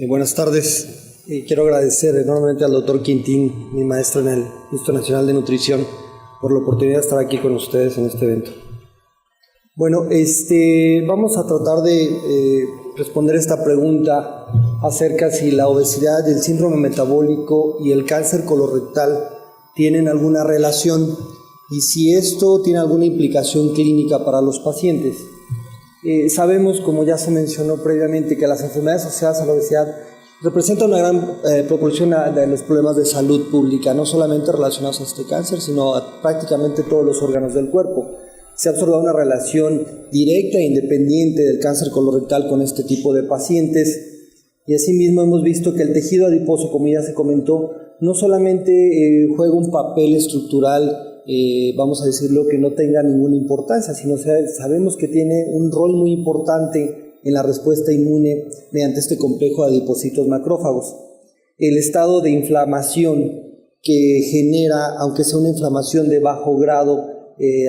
Buenas tardes. Quiero agradecer enormemente al doctor Quintín, mi maestro en el Instituto Nacional de Nutrición, por la oportunidad de estar aquí con ustedes en este evento. Bueno, vamos a tratar de responder esta pregunta acerca si la obesidad, el síndrome metabólico y el cáncer colorectal tienen alguna relación y si esto tiene alguna implicación clínica para los pacientes. Sabemos, como ya se mencionó previamente, que las enfermedades asociadas a la obesidad representan una gran proporción de los problemas de salud pública, no solamente relacionados a este cáncer, sino a prácticamente todos los órganos del cuerpo. Se ha observado una relación directa e independiente del cáncer colorectal con este tipo de pacientes y asimismo hemos visto que el tejido adiposo, como ya se comentó, no solamente juega un papel estructural, vamos a decirlo, que no tenga ninguna importancia, sino sabemos que tiene un rol muy importante en la respuesta inmune mediante este complejo de adipocitos macrófagos. El estado de inflamación que genera, aunque sea una inflamación de bajo grado,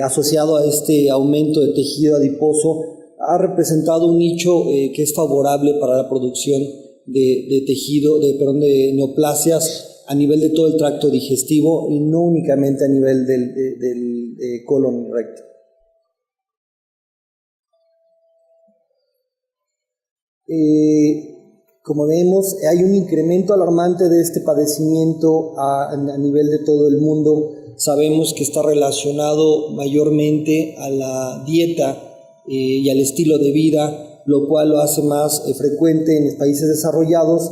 asociado a este aumento de tejido adiposo, ha representado un nicho que es favorable para la producción de neoplasias a nivel de todo el tracto digestivo y no únicamente a nivel del colon recto. Como vemos, hay un incremento alarmante de este padecimiento a nivel de todo el mundo. Sabemos que está relacionado mayormente a la dieta y al estilo de vida, lo cual lo hace más frecuente en los países desarrollados.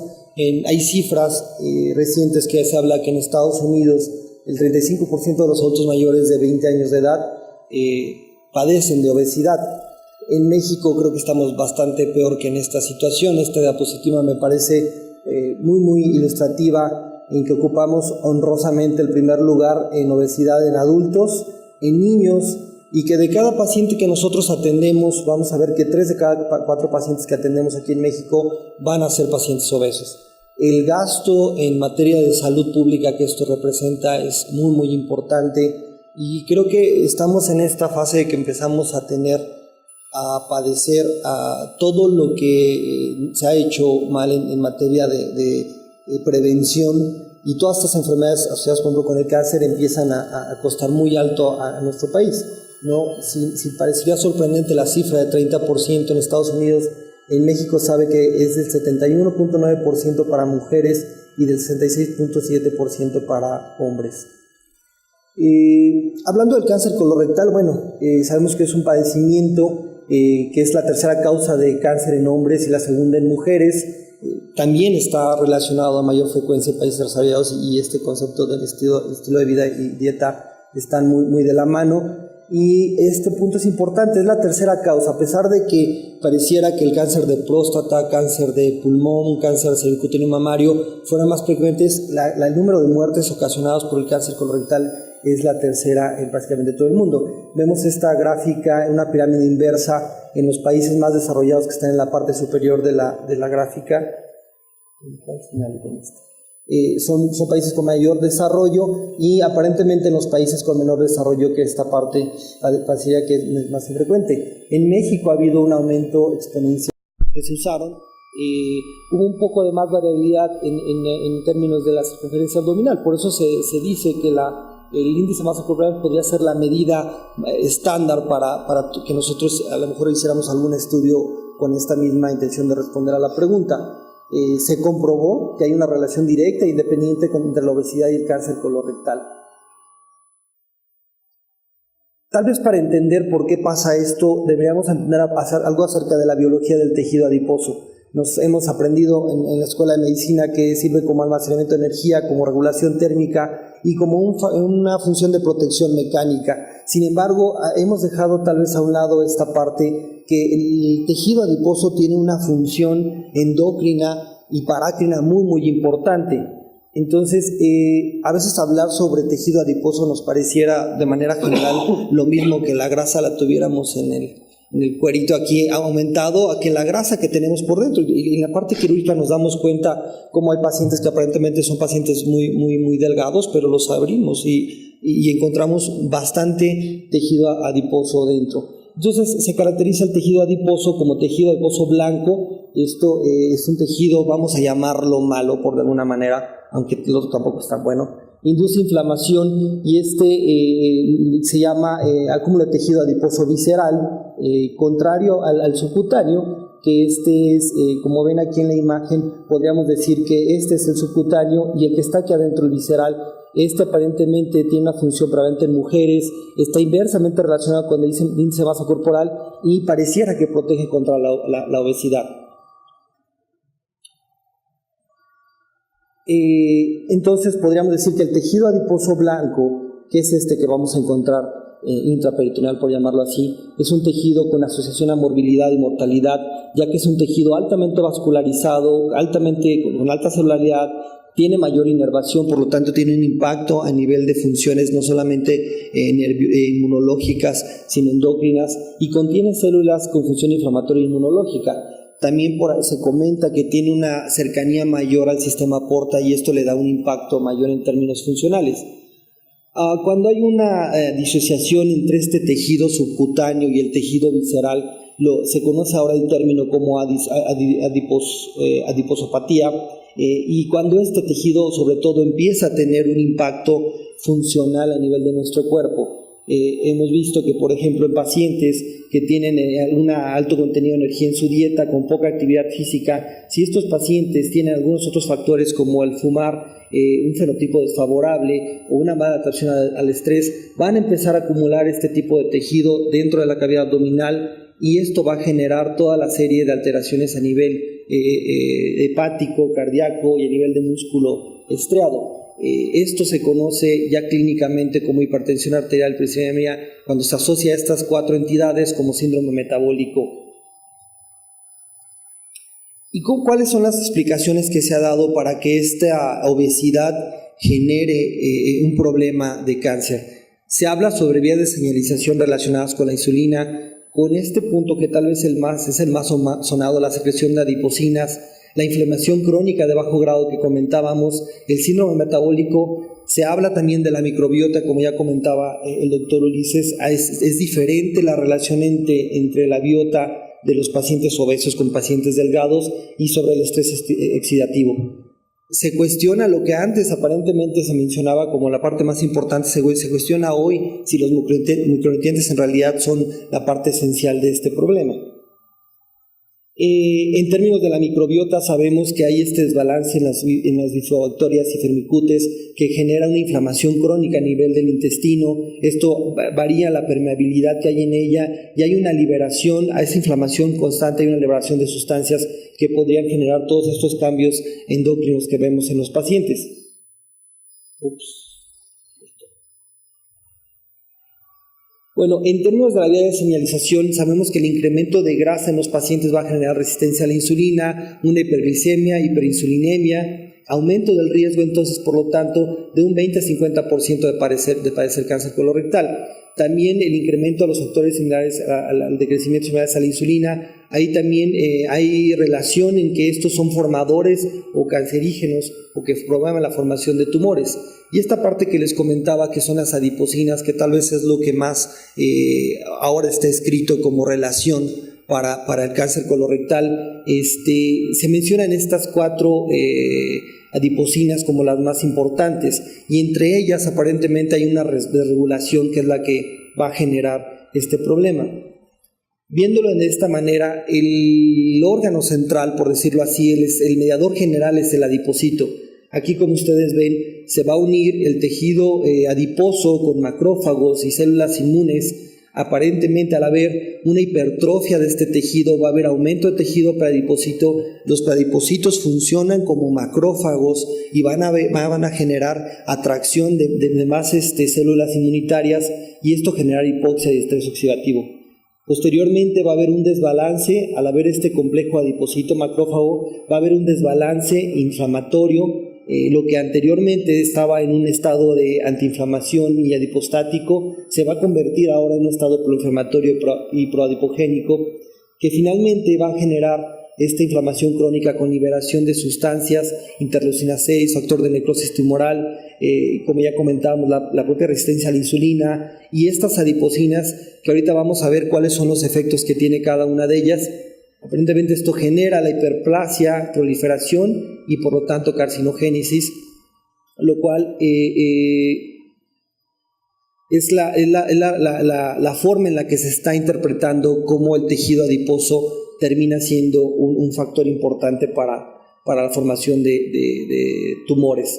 Hay cifras recientes que se habla que en Estados Unidos el 35% de los adultos mayores de 20 años de edad padecen de obesidad. En México creo que estamos bastante peor que en esta situación. Esta diapositiva me parece muy ilustrativa, en que ocupamos honrosamente el primer lugar en obesidad en adultos, en niños, y que de cada paciente que nosotros atendemos, vamos a ver que 3 de cada 4 pacientes que atendemos aquí en México van a ser pacientes obesos. El gasto en materia de salud pública que esto representa es muy importante y creo que estamos en esta fase de que empezamos a padecer a todo lo que se ha hecho mal en materia de prevención, y todas estas enfermedades asociadas, por ejemplo, con el cáncer empiezan a costar muy alto a nuestro país, ¿no? Si parecería sorprendente la cifra de 30% en Estados Unidos, en México sabe que es del 71.9% para mujeres y del 66.7% para hombres. Hablando del cáncer colorectal, sabemos que es un padecimiento que es la tercera causa de cáncer en hombres y la segunda en mujeres. También está relacionado a mayor frecuencia en países desarrollados y este concepto del estilo de vida y dieta están muy de la mano. Y este punto es importante, es la tercera causa, a pesar de que pareciera que el cáncer de próstata, cáncer de pulmón, cáncer cervicutáneo mamario fueran más frecuentes, el número de muertes ocasionadas por el cáncer colorectal es la tercera en prácticamente todo el mundo. Vemos esta gráfica en una pirámide inversa en los países más desarrollados que están en la parte superior de la gráfica. Son países con mayor desarrollo y aparentemente en los países con menor desarrollo que esta parte parecería que es más infrecuente. En México ha habido un aumento exponencial que se usaron. Hubo un poco de más variabilidad en términos de la circunferencia abdominal, por eso se dice que el índice de masa corporal podría ser la medida estándar para que nosotros a lo mejor hiciéramos algún estudio con esta misma intención de responder a la pregunta. Se comprobó que hay una relación directa e independiente entre la obesidad y el cáncer colorectal. Tal vez para entender por qué pasa esto, deberíamos entender algo acerca de la biología del tejido adiposo. Nos hemos aprendido en la escuela de medicina que sirve como almacenamiento de energía, como regulación térmica y como una función de protección mecánica. Sin embargo, hemos dejado tal vez a un lado esta parte que el tejido adiposo tiene una función endocrina y parácrina muy importante. Entonces, a veces hablar sobre tejido adiposo nos pareciera de manera general lo mismo que la grasa la tuviéramos en el cuerito aquí aumentado a que la grasa que tenemos por dentro. Y en la parte quirúrgica nos damos cuenta cómo hay pacientes que aparentemente son pacientes muy delgados, pero los abrimos y encontramos bastante tejido adiposo dentro. Entonces se caracteriza el tejido adiposo como tejido adiposo blanco. Esto es un tejido, vamos a llamarlo malo por de alguna manera, aunque el otro tampoco está bueno. Induce inflamación y se llama acúmulo de tejido adiposo visceral, contrario al subcutáneo, que este es, como ven aquí en la imagen, podríamos decir que este es el subcutáneo y el que está aquí adentro, el visceral. Este aparentemente tiene una función prevalente en mujeres, está inversamente relacionado con el índice de masa corporal y pareciera que protege contra la obesidad. Entonces podríamos decir que el tejido adiposo blanco, que es este que vamos a encontrar intraperitoneal, por llamarlo así, es un tejido con asociación a morbilidad y mortalidad, ya que es un tejido altamente vascularizado, con alta celularidad, tiene mayor inervación, por lo tanto tiene un impacto a nivel de funciones no solamente inmunológicas, sino endocrinas, y contiene células con función inflamatoria e inmunológica. También se comenta que tiene una cercanía mayor al sistema porta y esto le da un impacto mayor en términos funcionales. Cuando hay una disociación entre este tejido subcutáneo y el tejido visceral, se conoce ahora el término como adiposopatía, y cuando este tejido sobre todo empieza a tener un impacto funcional a nivel de nuestro cuerpo. Hemos visto que, por ejemplo, en pacientes que tienen un alto contenido de energía en su dieta, con poca actividad física, si estos pacientes tienen algunos otros factores como el fumar, un fenotipo desfavorable o una mala adaptación al estrés, van a empezar a acumular este tipo de tejido dentro de la cavidad abdominal y esto va a generar toda la serie de alteraciones a nivel hepático, cardíaco y a nivel de músculo estriado. Esto se conoce ya clínicamente como hipertensión arterial hiperuricemia cuando se asocia a estas cuatro entidades como síndrome metabólico. ¿Y cuáles son las explicaciones que se ha dado para que esta obesidad genere un problema de cáncer? Se habla sobre vías de señalización relacionadas con la insulina, con este punto que tal vez es el más sonado, la secreción de adipocinas, la inflamación crónica de bajo grado que comentábamos, el síndrome metabólico. Se habla también de la microbiota, como ya comentaba el doctor Ulises. Es diferente la relación entre la biota de los pacientes obesos con pacientes delgados y sobre el estrés oxidativo. Se cuestiona lo que antes aparentemente se mencionaba como la parte más importante, se cuestiona hoy si los micronutrientes en realidad son la parte esencial de este problema. En términos de la microbiota sabemos que hay este desbalance en las bifidobacterias y firmicutes que genera una inflamación crónica a nivel del intestino. Esto varía la permeabilidad que hay en ella y hay una liberación, a esa inflamación constante hay una liberación de sustancias que podrían generar todos estos cambios endocrinos que vemos en los pacientes. Bueno, en términos de la vía de señalización, sabemos que el incremento de grasa en los pacientes va a generar resistencia a la insulina, una hiperglicemia, hiperinsulinemia, aumento del riesgo entonces, por lo tanto, de un 20 a 50% de padecer cáncer colorectal. También el incremento de los factores similares al decrecimiento similares a la insulina. Ahí también hay relación en que estos son formadores o cancerígenos o que promueven la formación de tumores. Y esta parte que les comentaba que son las adipocinas, que tal vez es lo que más ahora está escrito como relación para el cáncer colorectal, se mencionan estas cuatro adipocinas como las más importantes y entre ellas aparentemente hay una desregulación que es la que va a generar este problema. Viéndolo de esta manera, el órgano central, por decirlo así, el mediador general es el adipocito. Aquí, como ustedes ven, se va a unir el tejido adiposo con macrófagos y células inmunes. Aparentemente, al haber una hipertrofia de este tejido, va a haber aumento de tejido preadipocito. Los preadipocitos funcionan como macrófagos y van a generar atracción de más células inmunitarias y esto generar hipoxia y estrés oxidativo. Posteriormente va a haber un desbalance, al haber este complejo adipocito macrófago, va a haber un desbalance inflamatorio. Lo que anteriormente estaba en un estado de antiinflamación y adipostático se va a convertir ahora en un estado proinflamatorio y proadipogénico que finalmente va a generar esta inflamación crónica con liberación de sustancias, interleucina 6, factor de necrosis tumoral, como ya comentábamos, la propia resistencia a la insulina y estas adipocinas, que ahorita vamos a ver cuáles son los efectos que tiene cada una de ellas. Aparentemente esto genera la hiperplasia, proliferación y por lo tanto carcinogénesis, lo cual es la forma en la que se está interpretando cómo el tejido adiposo termina siendo un factor importante para la formación de tumores.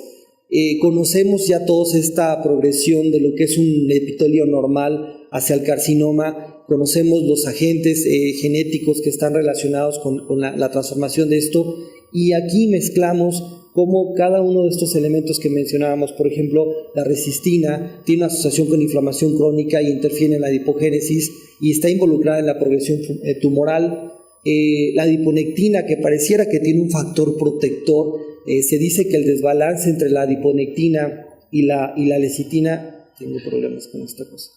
Conocemos ya todos esta progresión de lo que es un epitelio normal hacia el carcinoma, conocemos los agentes genéticos que están relacionados con la transformación de esto, y aquí mezclamos cómo cada uno de estos elementos que mencionábamos, por ejemplo, la resistina tiene una asociación con inflamación crónica y interfiere en la adipogénesis y está involucrada en la progresión tumoral. La adiponectina, que pareciera que tiene un factor protector, se dice que el desbalance entre la adiponectina y la lecitina, tengo problemas con esta cosa,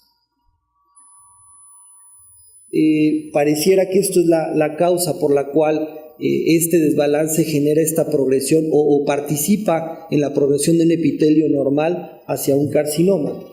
pareciera que esto es la causa por la cual este desbalance genera esta progresión o participa en la progresión de un epitelio normal hacia un carcinoma.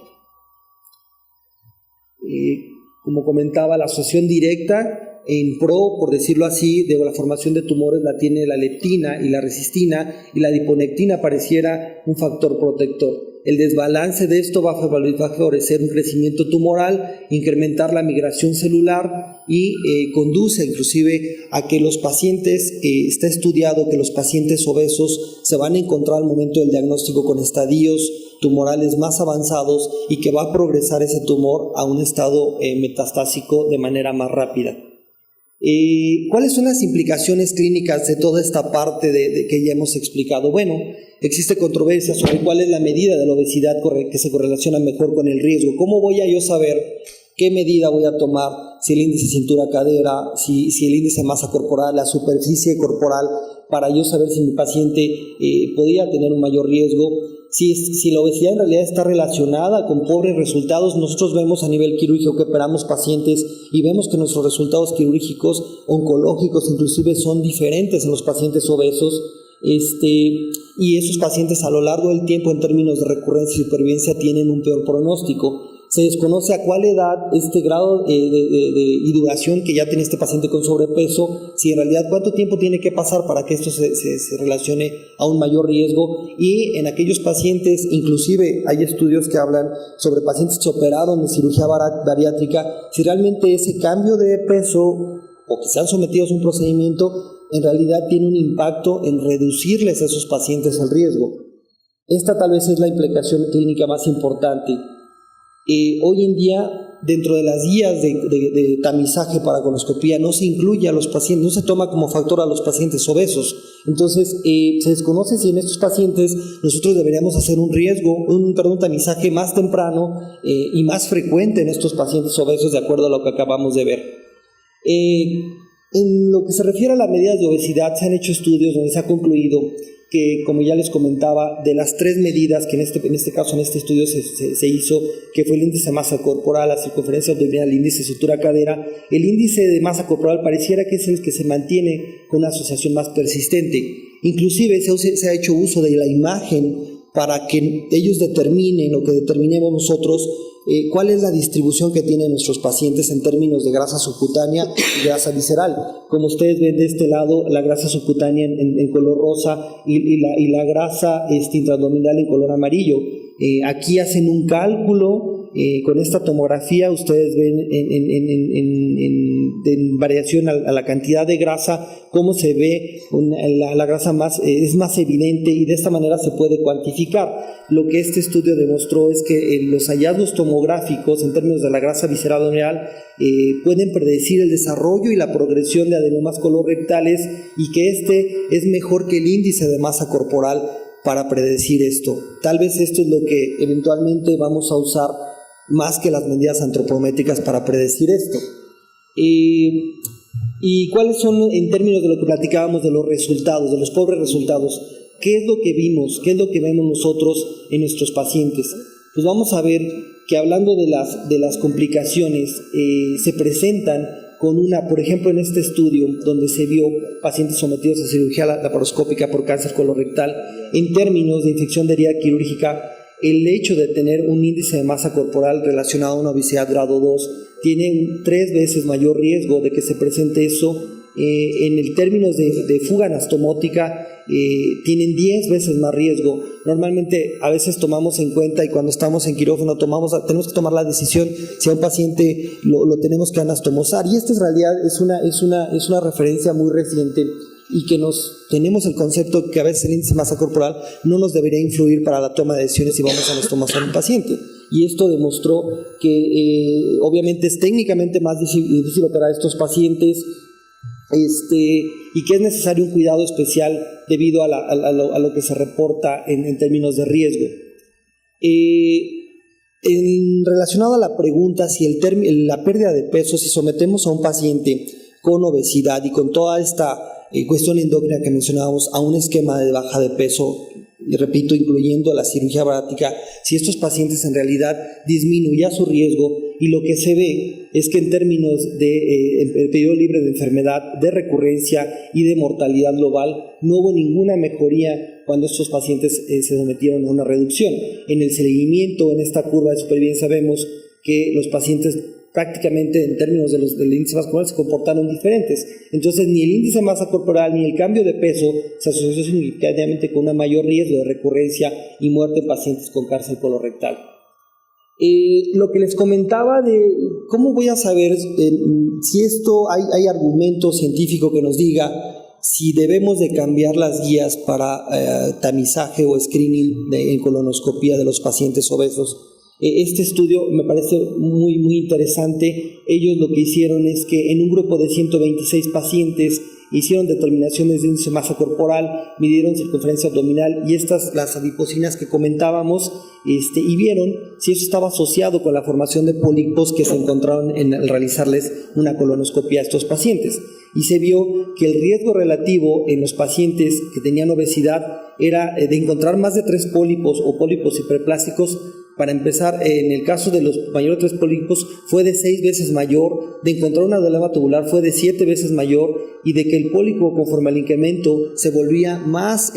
Como comentaba, la asociación directa en pro, por decirlo así, de la formación de tumores la tiene la leptina y la resistina, y la adiponectina pareciera un factor protector. El desbalance de esto va a favorecer un crecimiento tumoral, incrementar la migración celular y conduce inclusive a que los pacientes, está estudiado que los pacientes obesos se van a encontrar al momento del diagnóstico con estadios tumorales más avanzados y que va a progresar ese tumor a un estado metastásico de manera más rápida. ¿Cuáles son las implicaciones clínicas de toda esta parte de que ya hemos explicado? Bueno, existe controversia sobre cuál es la medida de la obesidad que se correlaciona mejor con el riesgo. ¿Cómo voy a yo saber qué medida voy a tomar? Si el índice cintura-cadera, si el índice de masa corporal, la superficie corporal, para yo saber si mi paciente podría tener un mayor riesgo. Si la obesidad en realidad está relacionada con pobres resultados, nosotros vemos a nivel quirúrgico que operamos pacientes y vemos que nuestros resultados quirúrgicos, oncológicos inclusive, son diferentes en los pacientes obesos. Y esos pacientes a lo largo del tiempo en términos de recurrencia y supervivencia tienen un peor pronóstico. Se desconoce a cuál edad este grado y duración que ya tiene este paciente con sobrepeso, si en realidad cuánto tiempo tiene que pasar para que esto se relacione a un mayor riesgo. Y en aquellos pacientes, inclusive hay estudios que hablan sobre pacientes que se operaron de cirugía bariátrica, si realmente ese cambio de peso o que sean sometidos a un procedimiento en realidad tiene un impacto en reducirles a esos pacientes el riesgo. Esta tal vez es la implicación clínica más importante. Hoy en día, dentro de las guías de tamizaje para colonoscopía, no se incluye a los pacientes, no se toma como factor a los pacientes obesos. Entonces, se desconoce si en estos pacientes nosotros deberíamos hacer un tamizaje más temprano y más frecuente en estos pacientes obesos, de acuerdo a lo que acabamos de ver. En lo que se refiere a las medidas de obesidad, se han hecho estudios donde se ha concluido que, como ya les comentaba, de las 3 medidas que en este caso, en este estudio se hizo, que fue el índice de masa corporal, la circunferencia abdominal, el índice de cintura-cadera, el índice de masa corporal pareciera que es el que se mantiene con una asociación más persistente. Inclusive se ha hecho uso de la imagen para que ellos determinen o que determinemos nosotros cuál es la distribución que tienen nuestros pacientes en términos de grasa subcutánea y grasa visceral. Como ustedes ven de este lado, la grasa subcutánea en color rosa y la grasa intraabdominal en color amarillo. Aquí hacen un cálculo con esta tomografía, ustedes ven en variación a la cantidad de grasa, cómo se ve la grasa es más evidente, y de esta manera se puede cuantificar. Lo que este estudio demostró es que los hallazgos tomográficos en términos de la grasa visceral abdominal pueden predecir el desarrollo y la progresión de adenomas colorectales, y que este es mejor que el índice de masa corporal para predecir esto. Tal vez esto es lo que eventualmente vamos a usar más que las medidas antropométricas para predecir esto. ¿Y cuáles son, en términos de lo que platicábamos de los resultados, de los pobres resultados? ¿Qué es lo que vimos? ¿Qué es lo que vemos nosotros en nuestros pacientes? Pues vamos a ver que, hablando de las complicaciones, se presentan por ejemplo, en este estudio donde se vio pacientes sometidos a cirugía laparoscópica por cáncer colorectal, en términos de infección de herida quirúrgica, el hecho de tener un índice de masa corporal relacionado a una obesidad grado 2 tiene 3 veces mayor riesgo de que se presente eso. En el términos de fuga anastomótica, tienen 10 veces más riesgo. Normalmente a veces tomamos en cuenta, y cuando estamos en quirófano tenemos que tomar la decisión si a un paciente lo tenemos que anastomosar, y esto en realidad es una referencia muy reciente, y que tenemos el concepto que a veces el índice de masa corporal no nos debería influir para la toma de decisiones si vamos a anastomosar a un paciente. Y esto demostró que obviamente es técnicamente más difícil operar a estos pacientes, y que es necesario un cuidado especial debido a lo que se reporta en términos de riesgo. Relacionado a la pregunta si la pérdida de peso, si sometemos a un paciente con obesidad y con toda esta cuestión endocrina que mencionábamos a un esquema de baja de peso, y repito, incluyendo la cirugía bariátrica, si estos pacientes en realidad disminuye su riesgo, y lo que se ve es que en términos de el periodo libre de enfermedad, de recurrencia y de mortalidad global, no hubo ninguna mejoría cuando estos pacientes se sometieron a una reducción. En el seguimiento, en esta curva de supervivencia, vemos que los pacientes prácticamente en términos del índice de masa corporal se comportaron diferentes. Entonces ni el índice de masa corporal ni el cambio de peso se asoció significativamente con un mayor riesgo de recurrencia y muerte en pacientes con cáncer colorectal. Lo que les comentaba de cómo voy a saber si esto hay argumento científico que nos diga si debemos de cambiar las guías para tamizaje o screening en colonoscopía de los pacientes obesos. Este estudio me parece muy interesante. Ellos lo que hicieron es que en un grupo de 126 pacientes hicieron determinaciones de índice de masa corporal, midieron circunferencia abdominal y las adiposinas que comentábamos, y vieron si eso estaba asociado con la formación de pólipos que se encontraron al realizarles una colonoscopia a estos pacientes. Y se vio que el riesgo relativo en los pacientes que tenían obesidad era de encontrar más de 3 pólipos o pólipos hiperplásticos. Para empezar, en el caso de los mayores de 3 pólipos fue de 6 veces mayor, de encontrar un adenoma tubular fue de 7 veces mayor, y de que el pólipo conforme al incremento se volvía más,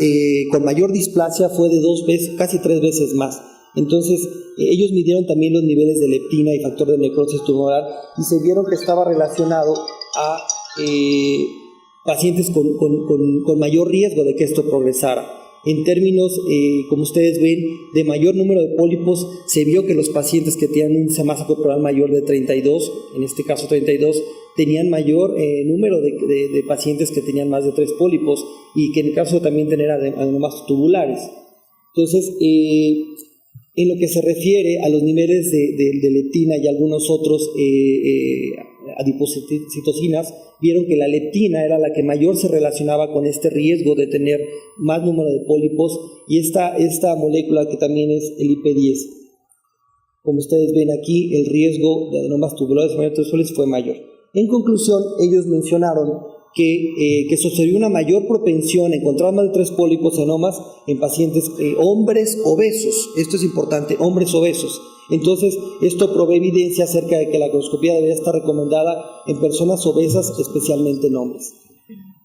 con mayor displasia, fue de 2 veces, casi 3 veces más. Entonces, ellos midieron también los niveles de leptina y factor de necrosis tumoral y se vieron que estaba relacionado a pacientes con mayor riesgo de que esto progresara. En términos, como ustedes ven, de mayor número de pólipos, se vio que los pacientes que tenían un índice de masa corporal mayor de 32, en este caso 32, tenían mayor número de pacientes que tenían más de 3 pólipos, y que en el caso de también tener adenomas tubulares. Entonces, en lo que se refiere a los niveles de leptina y algunos otros adipocitocinas, vieron que la leptina era la que mayor se relacionaba con este riesgo de tener más número de pólipos, y esta molécula que también es el IP10. Como ustedes ven aquí, el riesgo de adenomas tubulares fue mayor. En conclusión, ellos mencionaron que se observó una mayor propensión a encontrar más de 3 pólipos adenomas en pacientes hombres obesos. Esto es importante, hombres obesos. Entonces, esto provee evidencia acerca de que la colonoscopia debería estar recomendada en personas obesas, especialmente en hombres.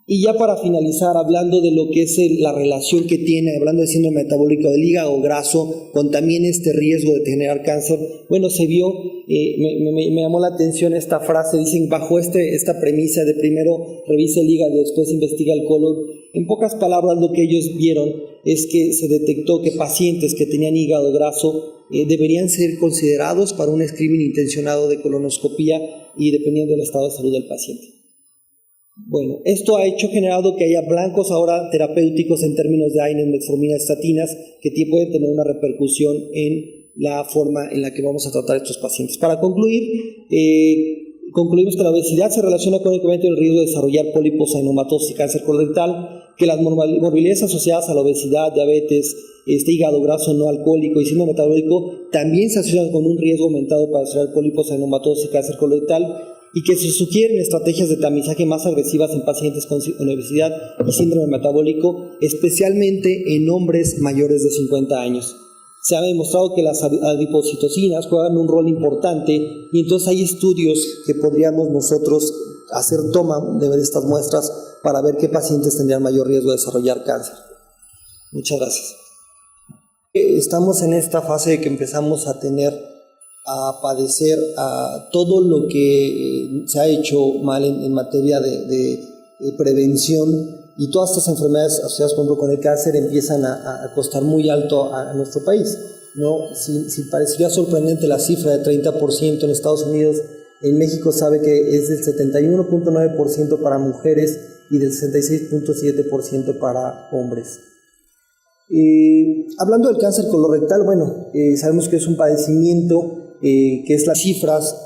Y ya para finalizar, hablando de lo que es la relación que tiene, hablando de síndrome metabólico del hígado graso, con también este riesgo de generar cáncer, bueno, se vio, me llamó la atención esta frase, dicen, bajo esta premisa de primero revisa el hígado y después investiga el colon. En pocas palabras, lo que ellos vieron es que se detectó que pacientes que tenían hígado graso deberían ser considerados para un screening intencionado de colonoscopía, y dependiendo del estado de salud del paciente. Bueno, esto ha generado que haya blancos ahora terapéuticos en términos de AINES, metformina, estatinas, que pueden tener una repercusión en la forma en la que vamos a tratar a estos pacientes. Para concluir, concluimos que la obesidad se relaciona con el incremento del riesgo de desarrollar pólipos, adenomatosis y cáncer colorectal, que las morbilidades asociadas a la obesidad, diabetes, hígado graso no alcohólico y síndrome metabólico también se asocian con un riesgo aumentado para desarrollar pólipos, adenomatosis y cáncer colorectal, y que se sugieren estrategias de tamizaje más agresivas en pacientes con obesidad y síndrome metabólico, especialmente en hombres mayores de 50 años. se ha demostrado que las adipocitocinas juegan un rol importante y entonces hay estudios que podríamos nosotros hacer toma de estas muestras para ver qué pacientes tendrían mayor riesgo de desarrollar cáncer. Muchas gracias. Estamos en esta fase de que empezamos a padecer a todo lo que se ha hecho mal en materia de prevención, y todas estas enfermedades asociadas con el cáncer empiezan a costar muy alto a nuestro país, ¿no? Si parecería sorprendente la cifra de 30% en Estados Unidos, en México sabe que es del 71.9% para mujeres y del 66.7% para hombres. Hablando del cáncer colorectal, sabemos que es un padecimiento que es las cifras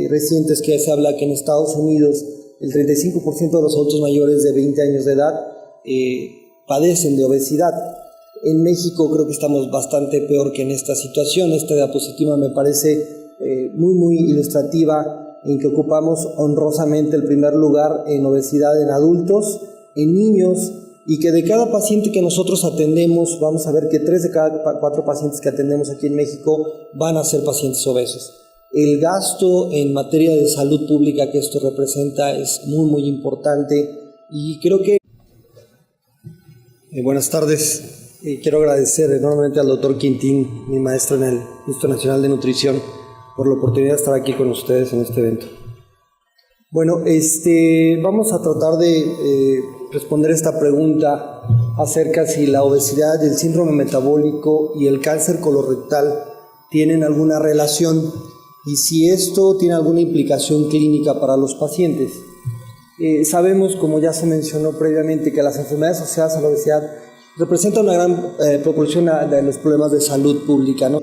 recientes que se habla que en Estados Unidos el 35% de los adultos mayores de 20 años de edad padecen de obesidad. En México creo que estamos bastante peor que en esta situación. Esta diapositiva me parece muy ilustrativa, en que ocupamos honrosamente el primer lugar en obesidad en adultos, en niños, y que de cada paciente que nosotros atendemos, vamos a ver que 3 de cada 4 pacientes que atendemos aquí en México van a ser pacientes obesos. El gasto en materia de salud pública que esto representa es muy importante, y creo que... buenas tardes. Quiero agradecer enormemente al doctor Quintín, mi maestro en el Instituto Nacional de Nutrición, por la oportunidad de estar aquí con ustedes en este evento. Vamos a tratar de responder esta pregunta acerca si la obesidad, el síndrome metabólico y el cáncer colorectal tienen alguna relación, y si esto tiene alguna implicación clínica para los pacientes. Sabemos, como ya se mencionó previamente, que las enfermedades asociadas a la obesidad representan una gran proporción de los problemas de salud pública, ¿no?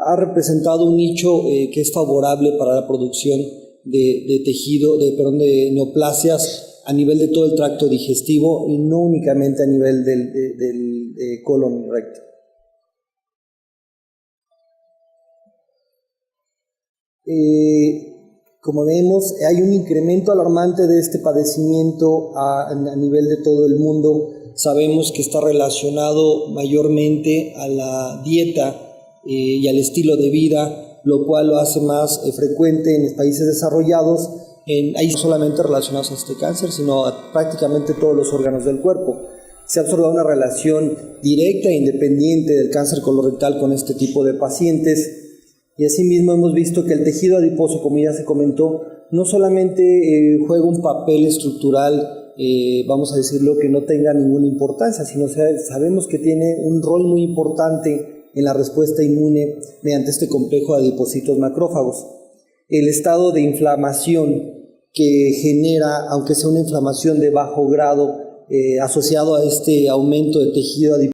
Ha representado un nicho que es favorable para la producción de tejido, de neoplasias a nivel de todo el tracto digestivo y no únicamente a nivel del colon recto. Como vemos, hay un incremento alarmante de este padecimiento a nivel de todo el mundo. Sabemos que está relacionado mayormente a la dieta y al estilo de vida, lo cual lo hace más frecuente en los países desarrollados. Hay no solamente relacionados a este cáncer, sino a prácticamente todos los órganos del cuerpo. Se ha observado una relación directa e independiente del cáncer colorectal con este tipo de pacientes. Y asimismo hemos visto que el tejido adiposo, como ya se comentó, no solamente juega un papel estructural, vamos a decirlo, que no tenga ninguna importancia, sino sabemos que tiene un rol muy importante en la respuesta inmune mediante este complejo de adipocitos macrófagos. El estado de inflamación que genera, aunque sea una inflamación de bajo grado, asociado a este aumento de tejido adiposo,